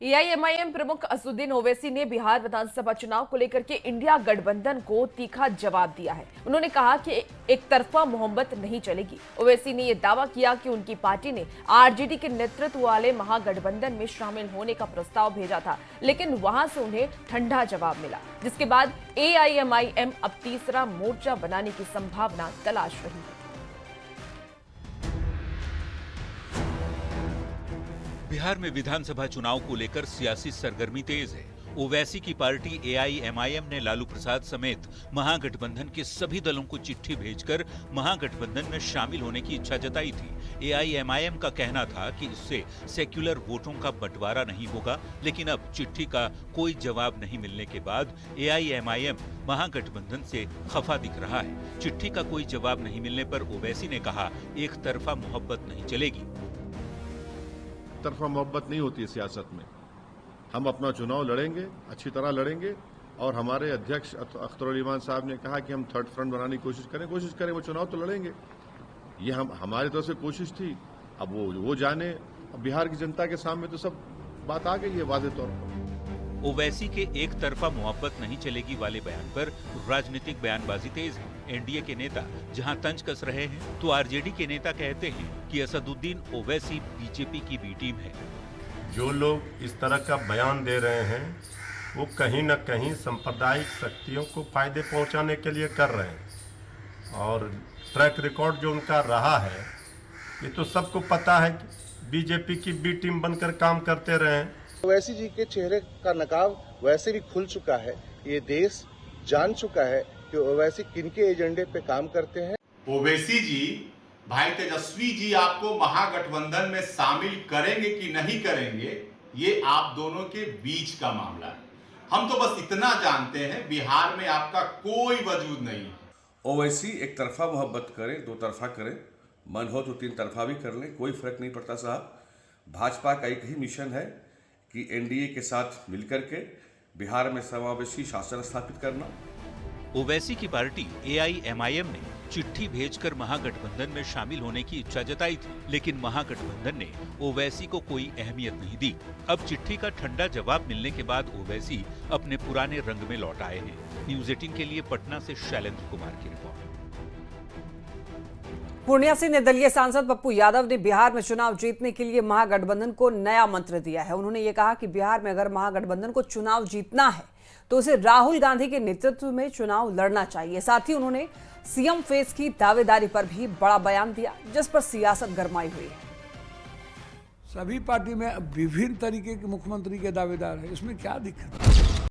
AIMIM प्रमुख असदुद्दीन ओवैसी ने बिहार विधानसभा चुनाव को लेकर के इंडिया गठबंधन को तीखा जवाब दिया है। उन्होंने कहा कि एक तरफा मोहब्बत नहीं चलेगी। ओवैसी ने यह दावा किया कि उनकी पार्टी ने आरजेडी के नेतृत्व वाले महागठबंधन में शामिल होने का प्रस्ताव भेजा था, लेकिन वहां से उन्हें ठंडा जवाब मिला, जिसके बाद एआईएमआईएम अब तीसरा मोर्चा बनाने की संभावना तलाश रही है। बिहार में विधानसभा चुनाव को लेकर सियासी सरगर्मी तेज है। ओवैसी की पार्टी एआईएमआईएम ने लालू प्रसाद समेत महागठबंधन के सभी दलों को चिट्ठी भेजकर महागठबंधन में शामिल होने की इच्छा जताई थी। एआईएमआईएम का कहना था कि इससे सेक्युलर वोटों का बंटवारा नहीं होगा, लेकिन अब चिट्ठी का कोई जवाब नहीं मिलने के बाद एआईएमआईएम महागठबंधन से खफा दिख रहा है। चिट्ठी का कोई जवाब नहीं मिलने पर ओवैसी ने कहा, एक तरफा मोहब्बत नहीं चलेगी। तरफा मोहब्बत नहीं होती है सियासत में। हम अपना चुनाव लड़ेंगे, अच्छी तरह लड़ेंगे, और हमारे अध्यक्ष अख्तर अली ईमान साहब ने कहा कि हम थर्ड फ्रंट बनाने की कोशिश करें, वो चुनाव तो लड़ेंगे। ये हमारी तरफ से कोशिश थी। अब वो जाने। अब बिहार की जनता के सामने तो सब बात आ गई है वाज़ेह तौर पर। ओवैसी के एक तरफा मोहब्बत नहीं चलेगी वाले बयान पर राजनीतिक बयानबाजी तेज है। एनडीए के नेता जहां तंज कस रहे हैं, तो आरजेडी के नेता कहते हैं कि असदुद्दीन ओवैसी बीजेपी की बी टीम है। जो लोग इस तरह का बयान दे रहे हैं, वो कहीं न कहीं सांप्रदायिक शक्तियों को फायदे पहुंचाने के लिए कर रहे हैं, और ट्रैक रिकॉर्ड जो उनका रहा है, ये तो सबको पता है कि बीजेपी की बी टीम बनकर काम करते रहे हैं। ओवैसी जी के चेहरे का नकाब वैसे भी खुल चुका है। ये देश जान चुका है कि ओवैसी किनके एजेंडे पे काम करते हैं। ओवैसी जी, भाई तेजस्वी जी आपको महागठबंधन में शामिल करेंगे कि नहीं करेंगे, ये आप दोनों के बीच का मामला है। हम तो बस इतना जानते हैं, बिहार में आपका कोई वजूद नहीं है। ओवैसी एक तरफा मोहब्बत करे, दो तरफा करे, मन हो तो तीन तरफा भी कर ले, कोई फर्क नहीं पड़ता साहब। भाजपा का एक ही मिशन है कि एनडीए के साथ मिलकर के बिहार में समावेशी शासन स्थापित करना। ओवैसी की पार्टी एआईएमआईएम ने चिट्ठी भेजकर महागठबंधन में शामिल होने की इच्छा जताई थी, लेकिन महागठबंधन ने ओवैसी को कोई अहमियत नहीं दी। अब चिट्ठी का ठंडा जवाब मिलने के बाद ओवैसी अपने पुराने रंग में लौट आए हैं। न्यूज़ 18 के लिए पटना से शैलेंद्र कुमार की रिपोर्ट। पूर्णिया से निर्दलीय सांसद पप्पू यादव ने बिहार में चुनाव जीतने के लिए महागठबंधन को नया मंत्र दिया है। उन्होंने ये कहा कि बिहार में अगर महागठबंधन को चुनाव जीतना है तो उसे राहुल गांधी के नेतृत्व में चुनाव लड़ना चाहिए। साथ ही उन्होंने सीएम फेस की दावेदारी पर भी बड़ा बयान दिया, जिस पर सियासत गरमाई हुई है। सभी पार्टी में विभिन्न तरीके के मुख्यमंत्री के दावेदार है, इसमें क्या दिक्कत है?